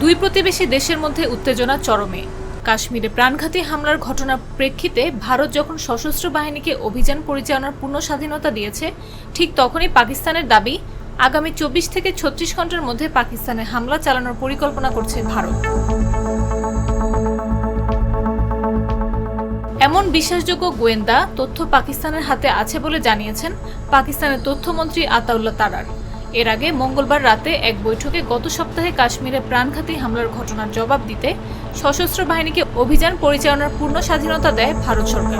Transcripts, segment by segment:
দুই প্রতিবেশী দেশের মধ্যে উত্তেজনা চরমে। কাশ্মীরে প্রাণঘাতী হামলার ঘটনার প্রেক্ষিতে ভারত যখন সশস্ত্র বাহিনীকে অভিযান পরিচালনার পূর্ণ স্বাধীনতা দিয়েছে, ঠিক তখনই পাকিস্তানের দাবি আগামী 24 থেকে 36 ঘন্টার মধ্যে পাকিস্তানে হামলা চালানোর পরিকল্পনা করছে ভারত। এমন বিশ্বাসযোগ্য গোয়েন্দা তথ্য পাকিস্তানের হাতে আছে বলে জানিয়েছেন পাকিস্তানের তথ্যমন্ত্রী আতাউল্লাহ তারার। এর আগে মঙ্গলবার রাতে এক বৈঠকে গত সপ্তাহে কাশ্মীরে প্রাণঘাতী হামলার ঘটনার জবাব দিতে সশস্ত্র বাহিনীকে অভিযান পরিচালনার পূর্ণ স্বাধীনতা দেয় ভারত সরকার।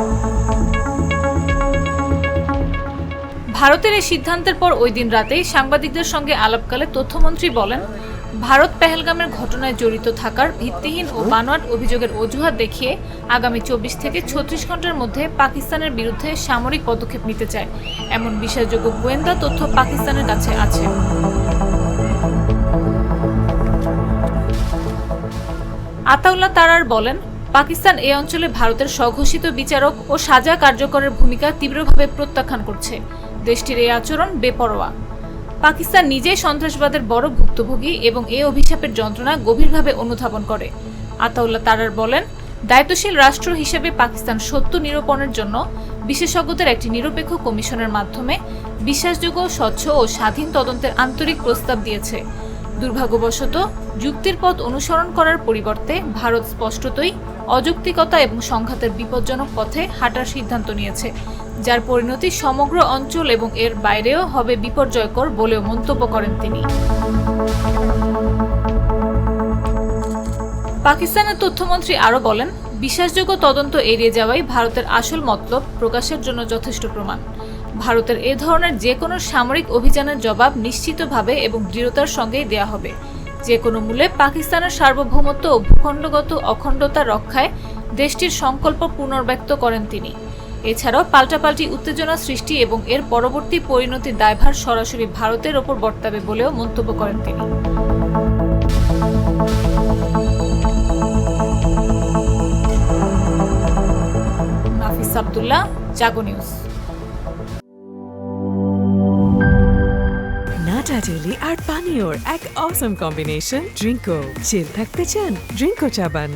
ভারতের এই সিদ্ধান্তের পর ওই দিন রাতেই সাংবাদিকদের সঙ্গে আলাপকালে তথ্যমন্ত্রী বলেন, ভারত পেহেলগামের ঘটনায় জড়িত থাকার ভিত্তিহীন ও বানোয়াট অভিযোগের অজুহাত দেখিয়ে আগামী 24 থেকে 36 ঘন্টার মধ্যে পাকিস্তানের বিরুদ্ধে সামরিক পদক্ষেপ নিতে চায়। এমন বিশ্বাসযোগ্য গোয়েন্দা তথ্য পাকিস্তানের কাছে আছে। আতাউল্লাহ তারার বলেন, পাকিস্তান এই অঞ্চলে ভারতের স্বঘোষিত বিচারক ও সাজা কার্যকরের ভূমিকা তীব্রভাবে প্রত্যাখ্যান করছে। দেশটির এই আচরণ বেপরোয়া। পাকিস্তান নিজেই সন্ত্রাসবাদের বড় ভুক্তভোগী এবং এই অভিশাপের যন্ত্রণা গভীরভাবে অনুধাবন করে। আতাউল্লাহ তারার বলেন, দায়িত্বশীল রাষ্ট্র হিসেবে পাকিস্তান সত্য নিরূপণের জন্য বিশেষজ্ঞদের একটি নিরপেক্ষ কমিশনের মাধ্যমে বিশ্বাসযোগ্য, স্বচ্ছ ও স্বাধীন তদন্তের আন্তরিক প্রস্তাব দিয়েছে। দুর্ভাগ্যবশত যুক্তির পথ অনুসরণ করার পরিবর্তে ভারত স্পষ্টতই অযৌক্তিকতা এবং সংঘাতের বিপজ্জনক পথে হাঁটার সিদ্ধান্ত নিয়েছে, যার পরিণতি সমগ্র অঞ্চল এবং এর বাইরেও হবে বিপর্যয়কর বলেও মন্তব্য করেন তিনি। পাকিস্তানের তথ্যমন্ত্রী আরও বলেন, বিশ্বাসযোগ্য তদন্ত এড়িয়ে যাওয়াই ভারতের আসল মতলব প্রকাশের জন্য যথেষ্ট প্রমাণ। ভারতের এ ধরনের যে কোনো সামরিক অভিযানের জবাব নিশ্চিতভাবে এবং দৃঢ়তার সঙ্গেই দেয়া হবে। যে কোনো মূল্যে পাকিস্তানের সার্বভৌমত্ব ও ভূখণ্ডগত অখণ্ডতা রক্ষায় দেশটির সংকল্প পুনর্ব্যক্ত করেন তিনি। এছাড়াও পাল্টাপাল্টি উত্তেজনা সৃষ্টি এবং এর পরবর্তী পরিণতির দায়ভার সরাসরি ভারতের ওপর বর্তাবে বলেও মন্তব্য করেন তিনি। নাফিস আব্দুল্লাহ, জাগো নিউজ। নাটা ডেইলি আর পানীয়র এক অসম কম্বিনেশন ড্রিঙ্কো। চিল থাকতে চান, ড্রিঙ্কো চাবান।